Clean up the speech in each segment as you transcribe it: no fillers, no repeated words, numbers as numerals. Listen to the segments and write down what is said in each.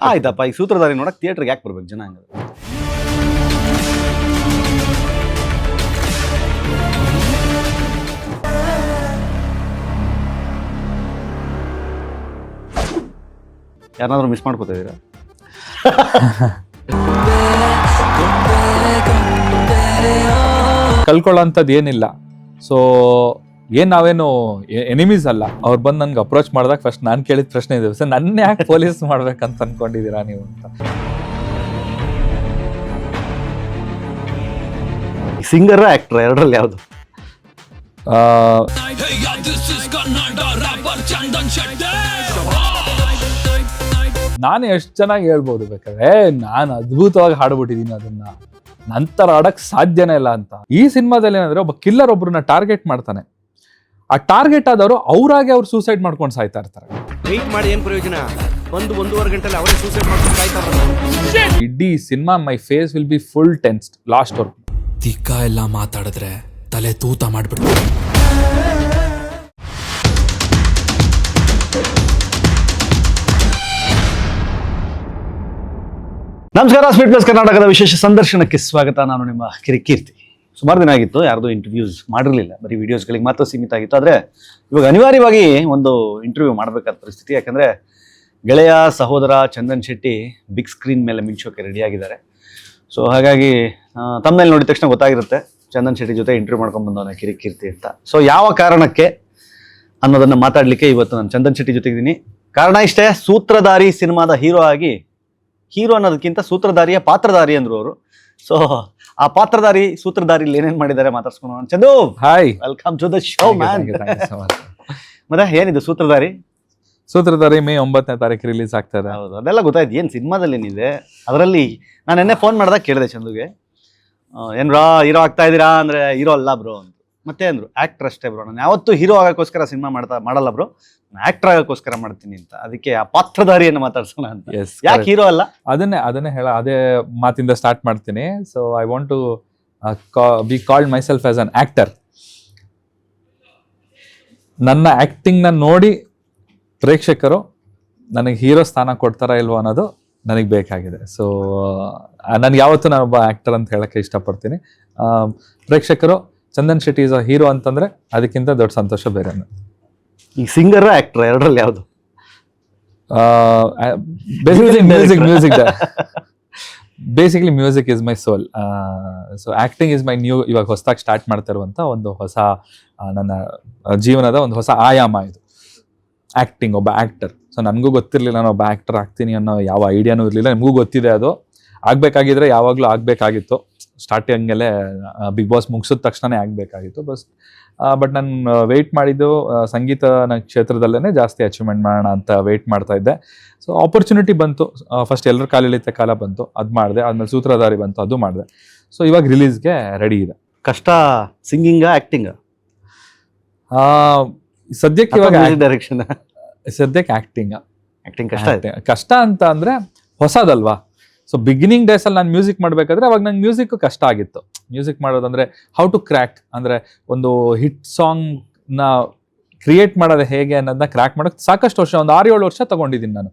ಆಯ್ತಪ್ಪ, ಈ ಸೂತ್ರಧಾರಿ ನೋಡಕ್ ಥಿಯೇಟರ್ಗೆ ಯಾಕೆ ಬರ್ಬೇಕು ಜನ? ಹಂಗ ಯಾರನ್ನಾದ್ರೂ ಮಿಸ್ ಮಾಡ್ಕೋತಾ ಇದೀರಾ? ಕಲ್ಕೊಳ್ಳೋಂಥದ್ದು ಏನಿಲ್ಲ. ಸೊ ನಾವೇನು ಎನಿಮೀಸ್ ಅಲ್ಲ. ಅವ್ರು ಬಂದು ನನ್ಗೆ ಅಪ್ರೋಚ್ ಮಾಡಿದಾಗ ಫಸ್ಟ್ ನಾನು ಕೇಳಿದ ಪ್ರಶ್ನೆ ಇದೆ, ಸರ್ ನನ್ನ ಯಾಕೆ ಪೊಲೀಸ್ ಮಾಡ್ಬೇಕಂತ ಅನ್ಕೊಂಡಿದ್ದೀರಾ ನೀವು ಅಂತ. ಸಿಂಗರ್ ಆಕ್ಟರ್ ಎರಡರಲ್ಲಿ ಯಾವುದು? ನಾನು ಎಷ್ಟು ಚೆನ್ನಾಗಿ ಹೇಳ್ಬೋದು ಬೇಕಾದ್ರೆ, ನಾನು ಅದ್ಭುತವಾಗಿ ಹಾಡ್ಬಿಟ್ಟಿದ್ದೀನಿ ಅದನ್ನ, ನಂತರ ಆಡಕ್ ಸಾಧ್ಯನೇ ಇಲ್ಲ ಅಂತ. ಈ ಸಿನಿಮಾದಲ್ಲಿ ಏನಂದ್ರೆ ಒಬ್ಬ ಕಿಲ್ಲರ್ ಒಬ್ರನ್ನ ಟಾರ್ಗೆಟ್ ಮಾಡ್ತಾನೆ. ಆ ಟಾರ್ಗೆಟ್ ಆದವರು ಅವ್ರಾಗೆ ಅವ್ರು ಸೂಸೈಡ್ ಮಾಡ್ಕೊಂಡು ಸಾಯ್ತಾ ಇರ್ತಾರೆ. ವೆಯ್ಟ್ ಮಾಡಿ ಏನ್ ಪ್ರಯೋಜನ? ಒಂದೂವರೆ ಗಂಟೆಲಿ ಅವರೇ ಸೂಸೈಡ್ ಮಾಡ್ಕೊಂಡು ಸಾಯ್ತಾರೆ. ಇಡೀ cinema my face will be full tensed last ವರ್ಗು. ತಿಕ್ಕ ಎಲ್ಲ ಮಾತಾಡಿದ್ರೆ ತಲೆ ತೂತ ಮಾಡ್ಬಿಡ್ತಾರೆ. ನಮಸ್ಕಾರ, ಸ್ವೀಟ್ ಪ್ಲಸ್ ಕರ್ನಾಟಕದ ವಿಶೇಷ ಸಂದರ್ಶನಕ್ಕೆ ಸ್ವಾಗತ. ನಾನು ನಿಮ್ಮ ಕಿರಿಕೀರ್ತಿ. ಸುಮಾರು ದಿನ ಆಗಿತ್ತು ಯಾರ್ದು ಇಂಟರ್ವ್ಯೂಸ್ ಮಾಡಿರಲಿಲ್ಲ, ಬರೀ ವಿಡಿಯೋಸ್ಗಳಿಗೆ ಮಾತ್ರ ಸೀಮಿತ ಆಗಿತ್ತು. ಆದರೆ ಇವಾಗ ಅನಿವಾರ್ಯವಾಗಿ ಒಂದು ಇಂಟರ್ವ್ಯೂ ಮಾಡಬೇಕಾದ ಪರಿಸ್ಥಿತಿ. ಯಾಕಂದರೆ ಗೆಳೆಯ ಸಹೋದರ ಚಂದನ್ ಶೆಟ್ಟಿ ಬಿಗ್ ಸ್ಕ್ರೀನ್ ಮೇಲೆ ಮಿಂಚೋಕೆ ರೆಡಿಯಾಗಿದ್ದಾರೆ. ಸೊ ಹಾಗಾಗಿ ತಮ್ಮಲ್ಲಿ ನೋಡಿದ ತಕ್ಷಣ ಗೊತ್ತಾಗಿರುತ್ತೆ ಚಂದನ್ ಶೆಟ್ಟಿ ಜೊತೆ ಇಂಟರ್ವ್ಯೂ ಮಾಡ್ಕೊಂಡು ಬಂದವನೇ ಕಿರಿಕೀರ್ತಿ ಅಂತ. ಸೊ ಯಾವ ಕಾರಣಕ್ಕೆ ಅನ್ನೋದನ್ನು ಮಾತಾಡಲಿಕ್ಕೆ ಇವತ್ತು ನಾನು ಚಂದನ್ ಶೆಟ್ಟಿ ಜೊತೆಗಿದ್ದೀನಿ. ಕಾರಣ ಇಷ್ಟೇ, ಸೂತ್ರಧಾರಿ ಸಿನಿಮಾದ ಹೀರೋ ಅನ್ನೋದಕ್ಕಿಂತ ಸೂತ್ರಧಾರಿಯ ಪಾತ್ರಧಾರಿ ಅಂದ್ರು ಅವರು. ಸೊ ಆ ಪಾತ್ರಧಾರಿ ಸೂತ್ರಧಾರಿಲಿ ಏನೇನ್ ಮಾಡಿದ್ದಾರೆ ಮಾತಾಡ್ಸ್ಕೊಂಡು. Chandu, hi, welcome to the show man. ಮತ್ತೆ ಏನಿದೆ ಸೂತ್ರಧಾರಿ? ಸೂತ್ರಧಾರಿ ಮೇ 9ನೇ ತಾರೀಕು ರಿಲೀಸ್ ಆಗ್ತಾ ಇದೆ. ಹೌದು, ಅದೆಲ್ಲ ಗೊತ್ತಾಯ್ತು. ಏನ್ ಸಿನಿಮಾದಲ್ಲಿ ಏನಿದೆ ಅದರಲ್ಲಿ? ನಾನು ಎನ್ನೆ ಫೋನ್ ಮಾಡಿದಾಗ ಕೇಳಿದೆ ಚಂದುಗೆ, ಏನ್ ಬ್ರೋ ಹೀರೋ ಆಗ್ತಾ ಇದೀರಾ ಅಂದ್ರೆ, ಹೀರೋ ಅಲ್ಲ ಬ್ರೋ ಅಂತ. ಮತ್ತೆ ಅಂದ್ರು ಆಕ್ಟರ್ ಅಷ್ಟೇ ಬ್ರೋ, ನಾನು ಯಾವತ್ತೂ ಹೀರೋ ಆಗೋಕ್ಕೋಸ್ಕರ ಸಿನಿಮಾ ಮಾಡಲ್ಲ ಬ್ರೋ, ಆಕ್ಟರ್ ಆಗೋಕ್ಕೋಸ್ಕರ ಮಾಡ್ತೀನಿ ಅಂತ. ಅದಕ್ಕೆ ಆ ಪಾತ್ರಧಾರಿಯನ್ನು ಮಾತಾಡ್ಸೋಣ ಅಂತ. ಯಾಕೆ ಹೀರೋ ಅಲ್ಲ? ಅದನ್ನೇ ಅದೇ ಮಾತಿಂದ ಸ್ಟಾರ್ಟ್ ಮಾಡ್ತೀನಿ. So I want to be called myself as an actor. ನನ್ನ ಆಕ್ಟಿಂಗ್ ನ ನೋಡಿ ಪ್ರೇಕ್ಷಕರು ನನಗೆ ಹೀರೋ ಸ್ಥಾನ ಕೊಡ್ತಾರಾ ಇಲ್ವೋ ಅನ್ನೋದು ನನಗೆ ಬೇಕಾಗಿದೆ. ಸೊ ನನಗೆ ಯಾವತ್ತೂ ನಾನೊಬ್ಬ ಆಕ್ಟರ್ ಅಂತ ಹೇಳಕ್ಕೆ ಇಷ್ಟಪಡ್ತೀನಿ. ಪ್ರೇಕ್ಷಕರು Chandan Shetty is a hero ಅಂತಂದ್ರೆ ಅದಕ್ಕಿಂತ ದೊಡ್ಡ ಸಂತೋಷ ಬೇರೆ. ಈ ಸಿಂಗರ್ ಆಕ್ಟರ್ ಎರಡರಲ್ಲಿ ಯಾವುದು? Basically music is my soul. So acting is my new, ಇವಾಗ ಹೊಸದಾಗಿ ಸ್ಟಾರ್ಟ್ ಮಾಡ್ತಾ ಇರುವಂತ ಒಂದು ಹೊಸ ನನ್ನ ಜೀವನದ ಒಂದು ಹೊಸ ಆಯಾಮ ಇದು, ಆಕ್ಟಿಂಗ್, ಒಬ್ಬ ಆಕ್ಟರ್. ಸೊ ನನಗೂ ಗೊತ್ತಿರಲಿಲ್ಲ ನಾನು ಒಬ್ಬ ಆಕ್ಟರ್ ಆಗ್ತೀನಿ ಅನ್ನೋ ಯಾವ ಐಡಿಯಾನೂ ಇರಲಿಲ್ಲ. ನಿಮಗೂ ಗೊತ್ತಿದೆ, ಅದು ಆಗ್ಬೇಕಾಗಿದ್ರೆ ಯಾವಾಗಲೂ ಆಗ್ಬೇಕಾಗಿತ್ತು. ಸ್ಟಾರ್ಟಿಂಗಲ್ಲೇ ಬಿಗ್ ಬಾಸ್ ಮುಗಿಸಿದ ತಕ್ಷಣನೇ ಆಗಬೇಕಾಗಿತ್ತು. ಬಟ್ ನಾನು ವೆಯ್ಟ್ ಮಾಡಿದ್ದು ಸಂಗೀತ ಕ್ಷೇತ್ರದಲ್ಲೇ ಜಾಸ್ತಿ ಅಚೀವ್ಮೆಂಟ್ ಮಾಡೋಣ ಅಂತ ವೆಯ್ಟ್ ಮಾಡ್ತಾ ಇದ್ದೆ. ಸೊ ಆಪರ್ಚುನಿಟಿ ಬಂತು. ಫಸ್ಟ್ ಎಲ್ಲರ ಕಾಲಿಳಿತ ಕಾಲ ಬಂತು, ಅದು ಮಾಡಿದೆ. ಆದ್ಮೇಲೆ ಸೂತ್ರಧಾರಿ ಬಂತು, ಅದು ಮಾಡಿದೆ. ಸೊ ಇವಾಗ ರಿಲೀಸ್ಗೆ ರೆಡಿ ಇದೆ. ಕಷ್ಟ ಸಿಂಗಿಂಗ್ ಆಕ್ಟಿಂಗ್? ಸದ್ಯಕ್ಕೆ ಇವಾಗ ಡೈರೆಕ್ಷನ್, ಸದ್ಯಕ್ಕೆ ಆಕ್ಟಿಂಗ್ ಕಷ್ಟ ಅಂತ ಅಂದ್ರೆ ಹೊಸದಲ್ವಾ. ಸೊ ಬಿಗಿನಿಂಗ್ ಡೇಸ್ ಅಲ್ಲಿ ನಾನು ಮ್ಯೂಸಿಕ್ ಮಾಡ್ಬೇಕಾದ್ರೆ ಅವಾಗ ನಂಗೆ ಮ್ಯೂಸಿಕ್ ಕಷ್ಟ ಆಗಿತ್ತು. ಮ್ಯೂಸಿಕ್ ಮಾಡೋದಂದ್ರೆ ಹೌ ಟು ಕ್ರ್ಯಾಕ್, ಅಂದ್ರೆ ಒಂದು ಹಿಟ್ ಸಾಂಗ್ ನ ಕ್ರಿಯೇಟ್ ಮಾಡೋದು ಹೇಗೆ ಅನ್ನೋದನ್ನ ಕ್ರ್ಯಾಕ್ ಮಾಡೋಕೆ ಸಾಕಷ್ಟು ವರ್ಷ, ಒಂದು 6-7 ವರ್ಷ ತಗೊಂಡಿದ್ದೀನಿ ನಾನು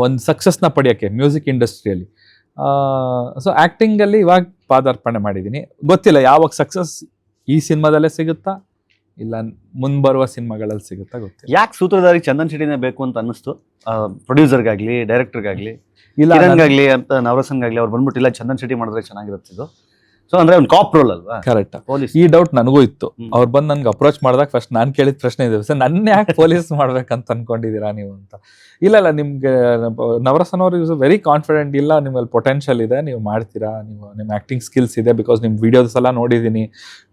ಒಂದು ಸಕ್ಸಸ್ನ ಪಡೆಯೋಕ್ಕೆ ಮ್ಯೂಸಿಕ್ ಇಂಡಸ್ಟ್ರಿಯಲ್ಲಿ. ಸೊ ಆಕ್ಟಿಂಗ್ ಅಲ್ಲಿ ಇವಾಗ ಪಾದಾರ್ಪಣೆ ಮಾಡಿದ್ದೀನಿ. ಗೊತ್ತಿಲ್ಲ ಯಾವಾಗ ಸಕ್ಸಸ್ ಈ ಸಿನಿಮಾದಲ್ಲೇ ಸಿಗುತ್ತಾ ಇಲ್ಲ ಮುಂಬರುವ ಸಿನಿಮಾಗಳಲ್ಲಿ ಸಿಗುತ್ತಾ ಗೊತ್ತಿಲ್ಲ. ಯಾಕೆ ಸೂತ್ರಧಾರಿ ಚಂದನ್ ಶೆಟ್ಟಿನೇ ಬೇಕು ಅಂತ ಅನ್ನಿಸ್ತು? ಪ್ರೊಡ್ಯೂಸರ್ಗಾಗ್ಲಿ, ಡೈರೆಕ್ಟರ್ಗಾಗ್ಲಿ, ಇಲ್ಲ ಕಿರಣ್ಗಾಗ್ಲಿ ಅಂತ ನವರಸನ್ಗಾಗ್ಲಿ ಅವ್ರು ಬಂದ್ಬಿಟ್ಟಿಲ್ಲ ಚಂದನ್ ಶೆಟ್ಟಿ ಮಾಡಿದ್ರೆ ಚೆನ್ನಾಗಿರುತ್ತೆ ಇದು. ಸೊ ಅಂದ್ರೆ ಒಂದು ಕಾಪ್ ರೋಲ್ ಅಲ್ವಾ? ಕರೆಕ್ಟ್. ಪೊಲೀಸ್. ಈ ಡೌಟ್ ನನಗೂ ಇತ್ತು. ಅವ್ರು ಬಂದು ನನ್ಗೆ ಅಪ್ರೋಚ್ ಮಾಡಿದಾಗ ಫಸ್ಟ್ ನಾನು ಕೇಳಿದ ಪ್ರಶ್ನೆ ಇದೆ, ಸರ್ ನನ್ನ ಯಾಕೆ ಪೊಲೀಸ್ ಮಾಡ್ಬೇಕಂತ ಅನ್ಕೊಂಡಿದ್ದೀರಾ ನೀವು ಅಂತ. ಇಲ್ಲ ನಿಮ್ಗೆ ನವರಸನ್ ಅವರು ಇಸ್ ವೆರಿ ಕಾನ್ಫಿಡೆಂಟ್, ಇಲ್ಲ ನಿಮ್ಮಲ್ಲಿ ಪೊಟೆನ್ಷಿಯಲ್ ಇದೆ, ನೀವು ಮಾಡ್ತೀರಾ, ನಿಮ್ಮ ಆಕ್ಟಿಂಗ್ ಸ್ಕಿಲ್ಸ್ ಇದೆ, ಬಿಕಾಸ್ ನಿಮ್ಮ ವಿಡಿಯೋಸ್ ಎಲ್ಲ ನೋಡಿದ್ದೀನಿ,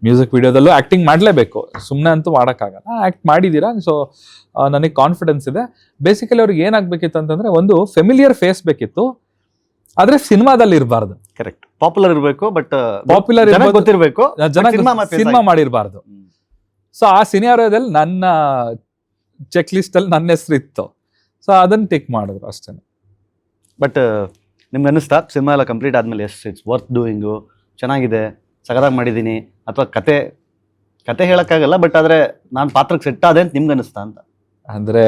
ಮ್ಯೂಸಿಕ್ ವಿಡಿಯೋದಲ್ಲೂ ಆಕ್ಟಿಂಗ್ ಮಾಡಲೇಬೇಕು, ಸುಮ್ಮನೆ ಅಂತೂ ಮಾಡೋಕ್ಕಾಗಲ್ಲ, ಆಕ್ಟ್ ಮಾಡಿದ್ದೀರಾ. ಸೊ ನನಗೆ ಕಾನ್ಫಿಡೆನ್ಸ್ ಇದೆ. ಬೇಸಿಕಲಿ ಅವ್ರಿಗೆ ಏನಾಗಬೇಕಿತ್ತು ಅಂತಂದ್ರೆ ಒಂದು ಫೆಮಿಲಿಯರ್ ಫೇಸ್ ಬೇಕಿತ್ತು, ಆದ್ರೆ ಸಿನಿಮಾದಲ್ಲಿ ಇರಬಾರ್ದು. ಕರೆಕ್ಟ್, ಪಾಪ್ಯುಲರ್ ಇರಬೇಕು, ಬಟ್ ಪಾಪ್ಯುಲರ್ ಗೊತ್ತಿರಬೇಕು, ಸಿನಿಮಾ ಮಾಡಿರಬಾರ್ದು. ಸೊ ಆ ಸಿನಿಮಾದಲ್ಲಿ ನನ್ನ ಚೆಕ್ ಲಿಸ್ಟ್ ಅಲ್ಲಿ ನನ್ನ ಹೆಸರು ಇತ್ತು. ಸೊ ಅದನ್ನ ಟಿಕ್ ಮಾಡಿದ್ರು ಅಷ್ಟೇ. ಬಟ್ ನಿಮ್ಗೆ ಅನ್ನಿಸ್ತಾ ಸಿನಿಮಾ ಎಲ್ಲ ಕಂಪ್ಲೀಟ್ ಆದ್ಮೇಲೆ ಇಟ್ಸ್ ವರ್ತ್ ಡೂಯಿಂಗು, ಚೆನ್ನಾಗಿದೆ, ಸಗದಾಗಿ ಮಾಡಿದ್ದೀನಿ, ಅಥವಾ ಕತೆ ಹೇಳಕ್ಕಾಗಲ್ಲ, ಬಟ್ ಆದ್ರೆ ನಾನು ಪಾತ್ರಕ್ಕೆ ಸೆಟ್ ಆದೆ ಅಂತ ನಿಮ್ಗೆ ಅನ್ನಿಸ್ತಾ ಅಂತ? ಅಂದ್ರೆ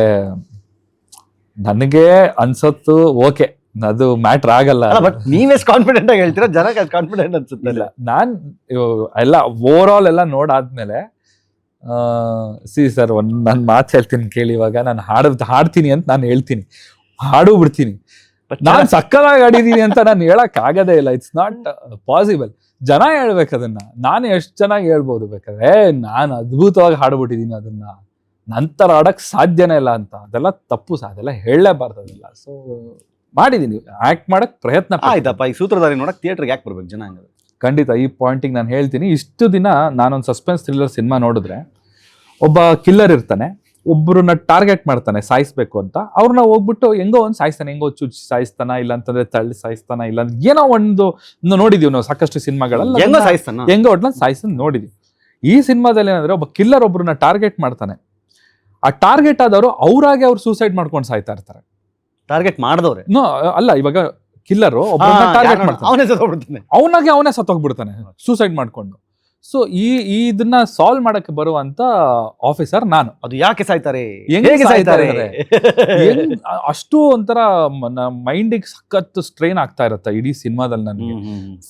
ನನಗೆ ಅನ್ಸತ್ತು ಓಕೆ, ಅದು ಮ್ಯಾಟ್ರ್ ಆಗಲ್ಲ. ಬಟ್ ನೀವೆಷ್ಟು ಕಾನ್ಫಿಡೆಂಟ್ ಆಗಿ ಹೇಳ್ತೀರಾ, ಜನಕ್ಕೆ ಅಷ್ಟು ಕಾನ್ಫಿಡೆಂಟ್ ಅನ್ಸುತ್ತೆ. ಇಲ್ಲ, ನಾನ್ ಎಲ್ಲ ಓವರ್ ಆಲ್ ಎಲ್ಲ ನೋಡಾದ್ಮೇಲೆ ಸರ್ ನಾನು ಮಾತು ಹೇಳ್ತೀನಿ ಕೇಳಿ. ಇವಾಗ ನಾನು ಹಾಡ್ತೀನಿ ಅಂತ ನಾನು ಹೇಳ್ತೀನಿ, ಹಾಡು ಬಿಡ್ತೀನಿ, ನಾನ್ ಸಕ್ಕತ್ತಾಗಿ ಆಡಿದೀನಿ ಅಂತ ನಾನು ಹೇಳಕ್ ಆಗದೇ ಇಲ್ಲ. It's not possible. ಜನ ಹೇಳ್ಬೇಕು ಅದನ್ನ. ನಾನು ಎಷ್ಟು ಚೆನ್ನಾಗಿ ಹೇಳ್ಬೋದು ಬೇಕಾದ್ರೆ, ನಾನು ಅದ್ಭುತವಾಗಿ ಹಾಡ್ಬಿಟ್ಟಿದೀನಿ, ಅದನ್ನ ನಂತರ ಆಡಕ್ ಸಾಧ್ಯನೇ ಇಲ್ಲ ಅಂತ. ಅದೆಲ್ಲ ತಪ್ಪು ಸಹ, ಅದೆಲ್ಲ ಹೇಳಲೇಬಾರ್ದು ಅದೆಲ್ಲ. ಸೊ ಮಾಡಿದೀನಿ, ಆಕ್ಟ್ ಮಾಡಕ್ ಪ್ರಯತ್ನ ಪಡ್ತೀನಿ. ಆಯ್ತಪ್ಪ, ಈ ಸೂತ್ರಧಾರಿ ನೋಡಕ್ ಥಿಯೇಟರ್ಗೆ ಯಾಕೆ ಬರ್ಬೇಕು ಜನ? ಖಂಡಿತ ಈ ಪಾಯಿಂಟಿಗೆ ನಾನು ಹೇಳ್ತೀನಿ. ಇಷ್ಟು ದಿನ ನಾನೊಂದು ಸಸ್ಪೆನ್ಸ್ ಥ್ರಿಲ್ಲರ್ ಸಿನಿಮಾ ನೋಡಿದ್ರೆ, ಒಬ್ಬ ಕಿಲ್ಲರ್ ಇರ್ತಾನೆ, ಒಬ್ಬರನ್ನ ಟಾರ್ಗೆಟ್ ಮಾಡ್ತಾನೆ ಸಾಯಿಸ್ಬೇಕು ಅಂತ. ಅವ್ರನ್ನ ಹೋಗ್ಬಿಟ್ಟು ಹೆಂಗೋ ಒಂದು ಸಾಯಿಸ್ತಾನೆ, ಹೆಂಗೋ ಚುಚ್ಚಿ ಸಾಯಿಸ್ತಾನ, ಇಲ್ಲ ಅಂತಂದ್ರೆ ತಳ್ಳಿ ಸಾಯಿಸ್ತಾನ, ಇಲ್ಲ ಏನೋ ಒಂದು ನೋಡಿದೀವಿ ನಾವು ಸಾಕಷ್ಟು ಸಿನಿಮಾಗಳಲ್ಲಿ. ಹೆಂಗೋ ಒಟ್ಲ ಸಾಯಿಸ್ತಾನೆ ನೋಡಿದೀವಿ. ಈ ಸಿನಿಮಾದಲ್ಲಿ ಏನಂದ್ರೆ, ಒಬ್ಬ ಕಿಲ್ಲರ್ ಒಬ್ಬರನ್ನ ಟಾರ್ಗೆಟ್ ಮಾಡ್ತಾನೆ. ಆ ಟಾರ್ಗೆಟ್ ಆದವರು ಅವ್ರಾಗೆ ಅವ್ರು ಸೂಸೈಡ್ ಮಾಡ್ಕೊಂಡು ಸಾಯ್ತಾ ಇರ್ತಾರೆ. ಟಾರ್ಗೆಟ್ ಮಾಡಿದವ್ರೆ ಅಲ್ಲ, ಇವಾಗ ಕಿಲ್ಲರ್ ಒಬ್ಬರನ್ನ ಟಾರ್ಗೆಟ್ ಮಾಡ್ತಾನೆ, ಅವನೇ ಸತ್ತೋಗ್ಬಿಡ್ತಾನೆ ಸೂಸೈಡ್ ಮಾಡ್ಕೊಂಡು. ಸೊ ಇದನ್ನ ಸಾಲ್ವ್ ಮಾಡಕ್ಕೆ ಬರುವಂತ ಆಫೀಸರ್ ನಾನು. ಅದು ಯಾಕೆ ಸಾಯ್ತಾರೆ, ಹೆಂಗೆ ಸಾಯ್ತಾರೆ, ಅಷ್ಟು ಒಂಥರ ಮೈಂಡಿಗೆ ಸಖತ್ ಸ್ಟ್ರೈನ್ ಆಗ್ತಾ ಇರುತ್ತೆ ಇಡೀ ಸಿನಿಮಾದಲ್ಲಿ. ನನಗೆ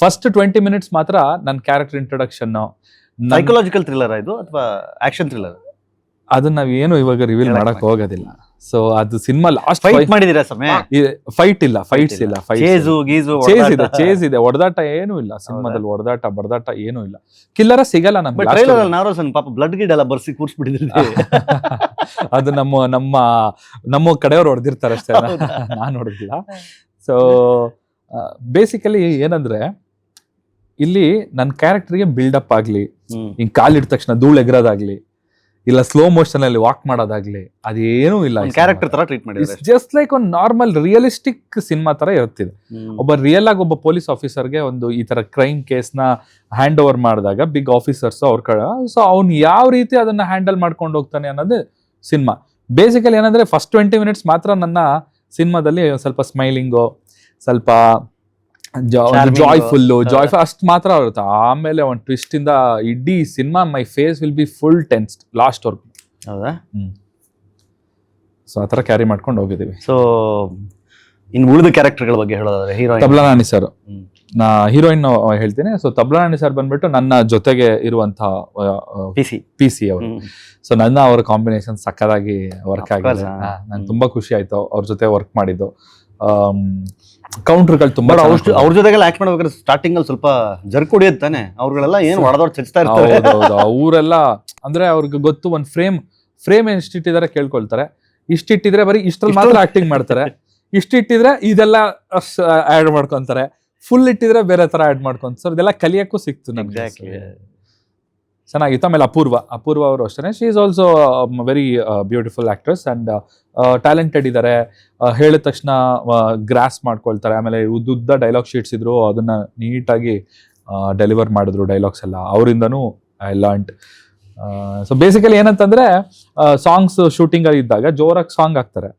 ಫಸ್ಟ್ 20 minutes ಮಾತ್ರ ನನ್ನ ಕ್ಯಾರೆಕ್ಟರ್ ಇಂಟ್ರೊಡಕ್ಷನ್. ಸೈಕಲಾಜಿಕಲ್ ಥ್ರಿಲ್ಲರ್ ಇದು ಅಥವಾ ಆಕ್ಷನ್ ಥ್ರಿಲ್ಲರ್? ಅದನ್ನ ನಾವೇನು ಇವಾಗ ರಿವೀಲ್ ಮಾಡಕ್ ಹೋಗೋದಿಲ್ಲ. ಸೊ ಅದು ಸಿನಿಮಾ ಲಾಸ್ಟ್ ಫೈಟ್ ಮಾಡಿದೀರಾ ಸಮಯ? ಫೈಟ್ಸ್ ಇಲ್ಲ, ಚೇಸ್ ಇದೆ, ಹೊಡೆದಾಟ ಏನೂ ಇಲ್ಲ ಸಿನಿಮಾದಲ್ಲಿ. ಹೊಡೆದಾಟ ಬಡದಾಟ ಏನೂ ಇಲ್ಲ. ಕಿಲ್ಲರ ಸಿಗಲ್ಲ ನಮ್ಗೆ. ಪಾಪ ಬ್ಲಡ್ ಗಿಡ್ ಎಲ್ಲ ಬರ್ಸಿ ಕೂರ್ಸ್ಬಿಟ್ಟಿದ್ರೆ ಅದು ನಮ್ಮ ಕಡೆಯವ್ರು ಹೊಡೆದಿರ್ತಾರೆ ಅಷ್ಟೇ, ನಾನು ಹೊಡೆದಿಲ್ಲ. ಸೊ ಬೇಸಿಕಲಿ ಏನಂದ್ರೆ, ಇಲ್ಲಿ ನನ್ನ ಕ್ಯಾರೆಕ್ಟರ್ಗೆ ಬಿಲ್ಡಪ್ ಆಗ್ಲಿ, ಹಿಂಗ್ ಕಾಲಿಟ್ಟ ತಕ್ಷಣ ಧೂಳು ಎಗರೋದಾಗ್ಲಿ, ಇಲ್ಲ ಸ್ಲೋ ಮೋಷನ್ ಅಲ್ಲಿ ವಾಕ್ ಮಾಡೋದಾಗ್ಲಿ, ಅದೇನೂ ಇಲ್ಲ. ಕ್ಯಾರೆಕ್ಟರ್ ತರ ಟ್ರೀಟ್ ಮಾಡಿದ್ದಾರೆ. ಜಸ್ಟ್ ಲೈಕ್ ಒಂದು ನಾರ್ಮಲ್ ರಿಯಲಿಸ್ಟಿಕ್ ಸಿನಿಮಾ ತರ ಇರ್ತಿದೆ. ಒಬ್ಬ ರಿಯಲ್ ಆಗಿ ಒಬ್ಬ ಪೊಲೀಸ್ ಆಫೀಸರ್ಗೆ ಒಂದು ಈ ತರ ಕ್ರೈಮ್ ಕೇಸ್ ನ ಹ್ಯಾಂಡ್ ಓವರ್ ಮಾಡಿದಾಗ ಬಿಗ್ ಆಫೀಸರ್ಸ್ ಅವ್ರ ಕಡೆ, ಸೊ ಅವ್ನು ಯಾವ ರೀತಿ ಅದನ್ನ ಹ್ಯಾಂಡಲ್ ಮಾಡ್ಕೊಂಡು ಹೋಗ್ತಾನೆ ಅನ್ನೋದು ಸಿನಿಮಾ. ಬೇಸಿಕಲಿ ಏನಂದ್ರೆ, ಫಸ್ಟ್ 20 minutes ಮಾತ್ರ ನನ್ನ ಸಿನಿಮಾದಲ್ಲಿ ಸ್ವಲ್ಪ ಸ್ಮೈಲಿಂಗು, ಸ್ವಲ್ಪ ಜಾಯ್ಫುಲ್ ಅಷ್ಟು ಮಾತ್ರ ಇರುತ್ತೆ. ಆಮೇಲೆ ಒಂದು ಟ್ವಿಸ್ಟ್ ಇಂದ ಇಡೀ cinema my face will be full tensed last ವರ್ಗು. ಹೌದಾ? ಸೊ ಆತರ ಕ್ಯಾರಿ ಮಾಡ್ಕೊಂಡು ಹೋಗಿದ್ದೀವಿ. ಸೊ ಇನ್ನು ಉಳಿದ ಕ್ಯಾರೆಕ್ಟರ್ಗಳ ಬಗ್ಗೆ ಹೇಳೋದಾದ್ರೆ, ಹೀರೋಯಿನ್ ತಬ್ಲಾನಾನಿ ಸರ್, ನಾ ಹೀರೋಯಿನ್ ಹೇಳ್ತೀನಿ. ಸೊ ತಬ್ಲಾನಾನಿ ಸರ್ ಬಂದ್ಬಿಟ್ಟು ನನ್ನ ಜೊತೆಗೆ ಇರುವಂತ ಪಿ ಸಿ ಅವರು. ಸೊ ನನ್ನ ಅವರ ಕಾಂಬಿನೇಷನ್ ಸಕ್ಕದಾಗಿ ವರ್ಕ್ ಆಗಿದೆ. ನಂಗೆ ತುಂಬಾ ಖುಷಿ ಆಯ್ತು ಅವ್ರ ಜೊತೆ ವರ್ಕ್ ಮಾಡಿದ್ದು. ಕೌಂಟರ್ಗಳು ತುಂಬಾ ಅವ್ರ ಜೊತೆಗೆಲ್ಲ ಆಕ್ಟ್ ಮಾಡ್ಬೇಕಾದ್ರೆ ಸ್ಟಾರ್ಟಿಂಗ್ ಅಲ್ಲಿ ಸ್ವಲ್ಪ ಜರ್ಕ್ ಹೊಡಿಯುತ್ತಾನೆ. ಅವ್ರುಗಳೆಲ್ಲ ಏನು ಹೊಡೆದವ್ರು ಚಚ್ತಾ ಇರ್ತಾರೆ. ಅವರೆಲ್ಲ ಅಂದ್ರೆ ಅವ್ರಿಗೆ ಗೊತ್ತು, ಒಂದು ಫ್ರೇಮ್ ಎಷ್ಟಿಟ್ಟಿದ್ದಾರೆ ಕೇಳ್ಕೊಳ್ತಾರೆ. ಇಷ್ಟಿಟ್ಟಿದ್ರೆ ಬರೀ ಇಷ್ಟ್ರಲ್ಲಿ ಮಾತ್ರ ಆಕ್ಟಿಂಗ್ ಮಾಡ್ತಾರೆ, ಇಷ್ಟಿಟ್ಟಿದ್ರೆ ಇದೆಲ್ಲ ಆಡ್ ಮಾಡ್ಕೊಂತಾರೆ, ಫುಲ್ ಇಟ್ಟಿದ್ರೆ ಬೇರೆ ತರ ಆಡ್ ಮಾಡ್ಕೊಂತ. ಸರ್ ಇದೆಲ್ಲ ಕಲಿಯಕ್ಕೂ ಸಿಕ್ತು ನಮ್ಗೆ, ಚೆನ್ನಾಗಿತ್ತು. ಆಮೇಲೆ ಅಪೂರ್ವ ಅವರು ಅಷ್ಟೇ, she is also very beautiful actress and talented ಇದ್ದಾರೆ. ಹೇಳಿದ ತಕ್ಷಣ ಗ್ರಾಸ್ ಮಾಡ್ಕೊಳ್ತಾರೆ. ಆಮೇಲೆ ಉದ್ದ ಡೈಲಾಗ್ ಶೀಟ್ಸ್ ಇದ್ರು, ಅದನ್ನ ನೀಟಾಗಿ ಡೆಲಿವರ್ ಮಾಡಿದ್ರು ಡೈಲಾಗ್ಸ್ ಎಲ್ಲ. ಅವರಿಂದನೂ ಐ ಲರ್ನ್ಡ್. ಸೊ ಬೇಸಿಕಲಿ ಏನಂತಂದ್ರೆ, ಸಾಂಗ್ಸ್ ಶೂಟಿಂಗ್ ಅಲ್ಲಿ ಇದ್ದಾಗ ಜೋರಾಗಿ ಸಾಂಗ್ ಹಾಕ್ತಾರೆ.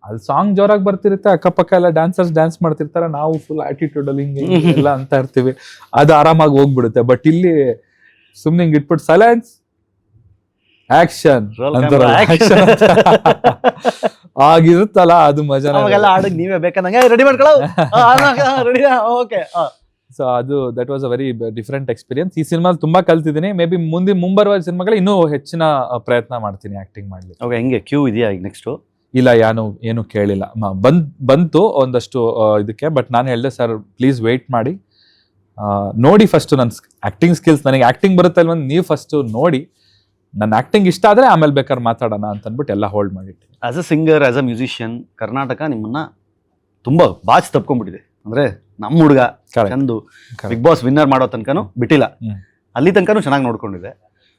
ಅಲ್ಲಿ ಸಾಂಗ್ ಜೋರಾಗಿ ಬರ್ತಿರುತ್ತೆ, ಅಕ್ಕಪಕ್ಕ ಎಲ್ಲ ಡ್ಯಾನ್ಸರ್ಸ್ ಡ್ಯಾನ್ಸ್ ಮಾಡ್ತಿರ್ತಾರೆ, ನಾವು ಫುಲ್ ಆಟಿಟ್ಯೂಡ್ ಅಲ್ಲಿ ಹಿಂಗೆ ಎಲ್ಲ ಅಂತ ಇರ್ತೀವಿ, ಅದು ಆರಾಮಾಗಿ ಹೋಗ್ಬಿಡುತ್ತೆ. ಬಟ್ ಇಲ್ಲಿ ಸುಮ್ನೆ ಹಿಂಗ್ ಇಟ್ಬಿಟ್ಟು ಸೈಲೆನ್ಸ್ ಆಕ್ಷನ್ ಆಗಿರುತ್ತಲ್ಲ, ಅದು ಮಜಾ. ನೀವೇ ಬೇಕಂದಂಗೆ ರೆಡಿ ಮಾಡ್ಕೊಳ್ಳೋ. ಸೊ ಅದು that was a very different experience. ಈ ಸಿನಿಮಾದಲ್ಲಿ ತುಂಬಾ ಕಲ್ತಿದ್ದೀನಿ. ಮೇ ಬಿ ಮುಂಬರುವ ಸಿನಿಮಾಗಳು ಇನ್ನೂ ಹೆಚ್ಚಿನ ಪ್ರಯತ್ನ ಮಾಡ್ತೀನಿ ಆಕ್ಟಿಂಗ್ ಮಾಡ್ಲಿಕ್ಕೆ. ಹೆಂಗೆ ಕ್ಯೂ ಇದೆಯಾ ಈಗ ನೆಕ್ಸ್ಟ್? ಇಲ್ಲ, ಏನು ಕೇಳಿಲ್ಲ. ಬಂತು ಒಂದಷ್ಟು ಇದಕ್ಕೆ, ಬಟ್ ನಾನು ಹೇಳ್ದೆ ಸರ್ ಪ್ಲೀಸ್ ವೇಟ್ ಮಾಡಿ, ನೋಡಿ ಫಸ್ಟ್ ನನ್ನ ಆಕ್ಟಿಂಗ್ ಸ್ಕಿಲ್ಸ್, ನನಗೆ ಆಕ್ಟಿಂಗ್ ಬರುತ್ತೆ ಅಲ್ವ, ನೀವು ಫಸ್ಟ್ ನೋಡಿ, ನನ್ನ ಆಕ್ಟಿಂಗ್ ಇಷ್ಟ ಆದ್ರೆ ಆಮೇಲೆ ಬೇಕಾದ್ರೆ ಮಾತಾಡೋಣ ಅಂತ ಅಂದ್ಬಿಟ್ಟು ಎಲ್ಲ ಹೋಲ್ಡ್ ಮಾಡಿಟ್ಟು. As a singer, as a musician, Karnataka ನಿಮ್ಮನ್ನ ತುಂಬಾ ಬಾಚ್ ತಪ್ಕೊಂಡ್ಬಿಟ್ಟಿದೆ. ಅಂದ್ರೆ ನಮ್ಮ ಹುಡುಗ ಚಂದು ಬಿಗ್ ಬಾಸ್ ವಿನ್ನರ್ ಮಾಡೋ ತನಕನೂ ಬಿಟ್ಟಿಲ್ಲ, ಅಲ್ಲಿ ತನಕನೂ ಚೆನ್ನಾಗಿ ನೋಡ್ಕೊಂಡಿದೆ.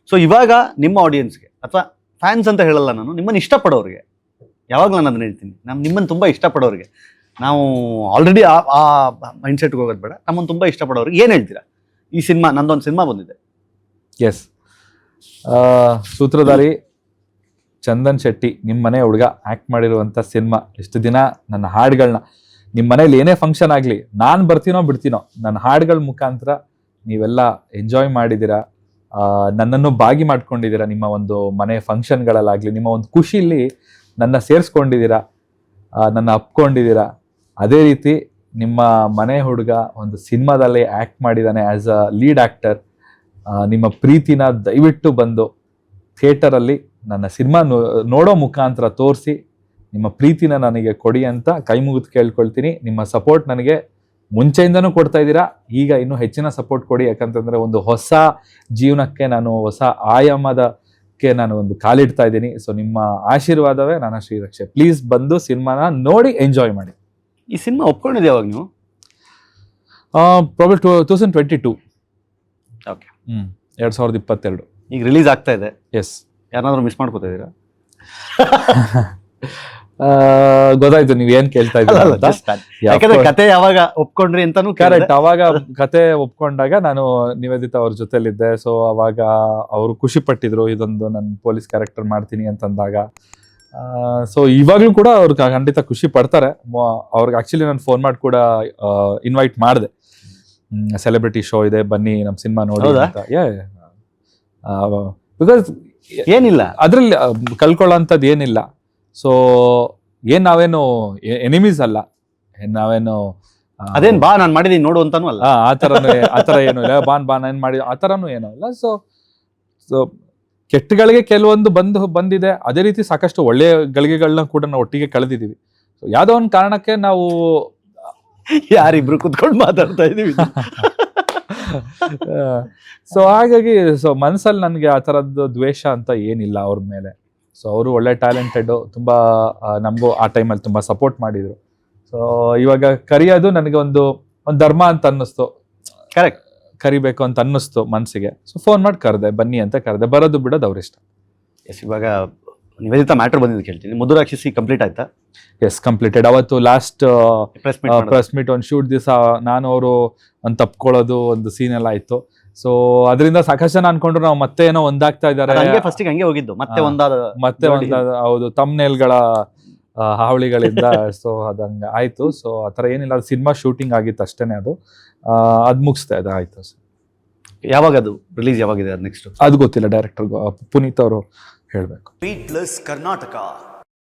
ಸೊ ಇವಾಗ ನಿಮ್ಮ ಆಡಿಯನ್ಸ್ಗೆ ಅಥವಾ ಫ್ಯಾನ್ಸ್ ಅಂತ ಹೇಳಲ್ಲ ನಾನು, ನಿಮ್ಮನ್ನು ಇಷ್ಟಪಡೋರಿಗೆ, ಯಾವಾಗಲೂ ನಾನು ಅದನ್ನ ಹೇಳ್ತೀನಿ, ನಿಮ್ಮನ್ನು ತುಂಬ ಇಷ್ಟಪಡೋರಿಗೆ, ನಾವು ಆಲ್ರೆಡಿ ಆ ಮೈಂಡ್ಸೆಟ್ಗೆ ಹೋಗೋದು ಬೇಡ, ನಮ್ಮನ್ನು ತುಂಬ ಇಷ್ಟಪಡೋರಿಗೆ ಏನು ಹೇಳ್ತೀರಾ? ಈ ಸಿನಿಮಾ, ನಂದೊಂದು ಸಿನಿಮಾ ಬಂದಿದೆ. ಎಸ್, ಸೂತ್ರಧಾರಿ ಚಂದನ್ ಶೆಟ್ಟಿ ನಿಮ್ಮ ಮನೆ ಹುಡುಗ ಆ್ಯಕ್ಟ್ ಮಾಡಿರುವಂಥ ಸಿನಿಮಾ. ಇಷ್ಟು ದಿನ ನನ್ನ ಹಾಡುಗಳನ್ನ ನಿಮ್ಮ ಮನೇಲಿ ಏನೇ ಫಂಕ್ಷನ್ ಆಗಲಿ, ನಾನು ಬರ್ತೀನೋ ಬಿಡ್ತೀನೋ, ನನ್ನ ಹಾಡುಗಳ ಮುಖಾಂತರ ನೀವೆಲ್ಲ ಎಂಜಾಯ್ ಮಾಡಿದ್ದೀರಾ, ನನ್ನನ್ನು ಭಾಗಿ ಮಾಡ್ಕೊಂಡಿದ್ದೀರಾ. ನಿಮ್ಮ ಒಂದು ಮನೆ ಫಂಕ್ಷನ್ಗಳಲ್ಲಾಗಲಿ, ನಿಮ್ಮ ಒಂದು ಖುಷಿಲಿ ನನ್ನ ಸೇರಿಸ್ಕೊಂಡಿದ್ದೀರಾ. ನನ್ನ ಅಪ್ಕೊಂಡಿದ್ದೀರಾ. ಅದೇ ರೀತಿ ನಿಮ್ಮ ಮನೆ ಹುಡುಗ ಒಂದು ಸಿನಿಮಾದಲ್ಲಿ ಆ್ಯಕ್ಟ್ ಮಾಡಿದ್ದಾನೆ ಆ್ಯಸ್ ಅ ಲೀಡ್ ಆ್ಯಕ್ಟರ್. ನಿಮ್ಮ ಪ್ರೀತಿನ ದಯವಿಟ್ಟು ಬಂದು ಥಿಯೇಟರಲ್ಲಿ ನನ್ನ ಸಿನಿಮಾ ನೋಡೋ ಮುಖಾಂತರ ತೋರಿಸಿ ನಿಮ್ಮ ಪ್ರೀತಿನ ನನಗೆ ಕೊಡಿ ಅಂತ ಕೈ ಮುಗಿದು ಕೇಳ್ಕೊಳ್ತೀನಿ. ನಿಮ್ಮ ಸಪೋರ್ಟ್ ನನಗೆ ಮುಂಚೆಯಿಂದನೂ ಕೊಡ್ತಾ ಇದ್ದೀರಾ, ಈಗ ಇನ್ನೂ ಹೆಚ್ಚಿನ ಸಪೋರ್ಟ್ ಕೊಡಿ. ಯಾಕಂತಂದರೆ ಒಂದು ಹೊಸ ಜೀವನಕ್ಕೆ ನಾನು ಹೊಸ ಆಯಾಮದಕ್ಕೆ ನಾನು ಒಂದು ಕಾಲಿಡ್ತಾ ಇದ್ದೀನಿ. ಸೊ ನಿಮ್ಮ ಆಶೀರ್ವಾದವೇ ನನ್ನ ಶ್ರೀರಕ್ಷೆ. ಪ್ಲೀಸ್ ಬಂದು ಸಿನಿಮಾನ ನೋಡಿ ಎಂಜಾಯ್ ಮಾಡಿ. ಈ ಸಿನಿಮಾ ಒಪ್ಕೊಂಡಿದ್ದೆ ಯಾವಾಗ ನೀವು? ಪ್ರಾಬಲ್ 2022. ಓಕೆ. 2022. ಈಗ ರಿಲೀಸ್ ಆಗ್ತಾ ಇದೆ. ಎಸ್. ಯಾರನ್ನಾದ್ರೂ ಮಿಸ್ ಮಾಡ್ಕೋತಾ ಇದ್ದೀರಾ? ಗೊತ್ತಾಯ್ತು ನೀವು ಏನ್ ಕೇಳ್ತಾ ಇದ್ದೀರಾ. ಯಾಕಂದ್ರೆ ಕತೆ ಯಾವಾಗ ಒಪ್ಕೊಂಡ್ರಿ ಅಂತಾನು ಕರೆಕ್ಟ್. ಅವಾಗ ಕತೆ ಒಪ್ಕೊಂಡಾಗ ನಾನು ನಿವೇದಿತಾ ಅವ್ರ ಜೊತೆಲಿದ್ದೆ. ಸೊ ಅವಾಗ ಅವರು ಖುಷಿ ಪಟ್ಟಿದ್ರು ಇದೊಂದು ನಾನು ಪೊಲೀಸ್ ಕ್ಯಾರೆಕ್ಟರ್ ಮಾಡ್ತೀನಿ ಅಂತಂದಾಗ. ಸೊ ಇವಾಗ್ಲೂ ಕೂಡ ಅವ್ರು ಖಂಡಿತ ಖುಷಿ ಪಡ್ತಾರೆ. ಅವ್ರಿಗೆ ಆಕ್ಚುಲಿ ನಾನು ಫೋನ್ ಮಾಡಿ ಕೂಡ ಇನ್ವೈಟ್ ಮಾಡಿದೆ, ಸೆಲೆಬ್ರಿಟಿ ಶೋ ಇದೆ ಬನ್ನಿ ನಮ್ಮ ಸಿನಿಮಾ ನೋಡಿ ಅಂತ. ಬಿಕಾಸ್ ಏನಿಲ್ಲ ಅದ್ರಲ್ಲಿ ಕಲ್ಕೊಳ್ಳೋಂಥದ್ದು ಏನಿಲ್ಲ. ಸೊ ನಾವೇನು ಎನಿಮೀಸ್ ಅಲ್ಲ, ನಾವೇನು ಅದೇನ್ ಬಾ ನಾನು ಮಾಡಿದೀನಿ ನೋಡು ಅಂತಾನು ಅಲ್ಲ. ಆತರ ಏನು ಇಲ್ಲ, ಬಾ ಏನ್ ಮಾಡಿ ಆತರನು ಏನೂ ಇಲ್ಲ. ಸೊ ಕೆಟ್ಟಗಳಿಗೆ ಕೆಲವೊಂದು ಬಂದಿದೆ, ಅದೇ ರೀತಿ ಸಾಕಷ್ಟು ಒಳ್ಳೆಯ ಗಳಿಗೆಗಳನ್ನ ಕೂಡ ನಾವು ಒಟ್ಟಿಗೆ ಕಳೆದಿದ್ದೀವಿ. ಸೊ ಯಾವ್ದೋ ಒಂದು ಕಾರಣಕ್ಕೆ ನಾವು ಯಾರಿಬ್ರು ಕುತ್ಕೊಂಡು ಮಾತಾಡ್ತಾ ಇದೀವಿ. ಸೊ ಹಾಗಾಗಿ ಮನಸ್ಸಲ್ಲಿ ನನಗೆ ಆ ಥರದ್ದು ದ್ವೇಷ ಅಂತ ಏನಿಲ್ಲ ಅವ್ರ ಮೇಲೆ. ಸೊ ಅವರು ಒಳ್ಳೆ ಟ್ಯಾಲೆಂಟೆಡ್, ತುಂಬ ನಮಗೂ ಆ ಟೈಮಲ್ಲಿ ತುಂಬ ಸಪೋರ್ಟ್ ಮಾಡಿದರು. ಸೊ ಇವಾಗ ಕರೆಯೋದು ನನಗೆ ಒಂದು ಧರ್ಮ ಅಂತ ಅನ್ನಿಸ್ತು. ಕರೆಕ್ಟ್, ಕರಿಬೇಕು ಅಂತ ಅನ್ನಿಸ್ತು ಮನಸ್ಸಿಗೆ. ಸೊ ಫೋನ್ ಮಾಡಿ ಕರೆದೆ, ಬನ್ನಿ ಅಂತ ಕರೆದೆ. ಬರೋದು ಬಿಡೋದು ಅವ್ರ ಇಷ್ಟ. ಎಸ್. ಇವಾಗ ನಿವೇದಿತಾ ಮ್ಯಾಟರ್ ಬಂದಿದ್ದು ಕೇಳ್ತೀನಿ. ಮಧುರಾಕ್ಷಸಿ ಕಂಪ್ಲೀಟ್ ಆಯ್ತಾ? Yes, completed. ಅವತ್ತು ಲಾಸ್ಟ್ ಪ್ರೆಸ್ ಮೀಟ್ ಒಂದು ಶೂಟ್ ದಿವಸ ನಾನು ಅವರು ಒಂದು ತಪ್ಕೊಳ್ಳೋದು ಒಂದು ಸೀನ್ ಎಲ್ಲ ಆಯ್ತು. ಸೊ ಅದರಿಂದ ಸಾಕಷ್ಟು ಜನ ಅನ್ಕೊಂಡ್ರು ನಾವು ಮತ್ತೆ ಏನೋ ಒಂದಾಗ್ತಾ ಇದ್ದಾರೆ. ಫಸ್ಟಿಗೆ ಹಂಗೆ ಹೋಗಿದ್ದು, ಮತ್ತೆ ಒಂದಾದ ಹೌದು ತಮ್ನೇಲ್ಗಳ ಹಾವಳಿಗಳಿಂದ. ಸೊ ಅದಂಗ ಆಯ್ತು. ಸೊ ಆ ಥರ ಏನಿಲ್ಲ, ಅದು ಸಿನಿಮಾ ಶೂಟಿಂಗ್ ಆಗಿತ್ತು ಅಷ್ಟೇನೆ. ಅದು ಮುಗಿಸ್ತಾ ಇದೆ, ಆಯ್ತು. ಯಾವಾಗ ಅದು ರಿಲೀಸ್ ಯಾವಾಗಿದೆ ಅದು ನೆಕ್ಸ್ಟ್? ಅದು ಗೊತ್ತಿಲ್ಲ, ಡೈರೆಕ್ಟರ್ ಪುನೀತ್ ಅವರು ಹೇಳಬೇಕು. ಬೀಟ್ಲೆಸ್ ಕರ್ನಾಟಕ.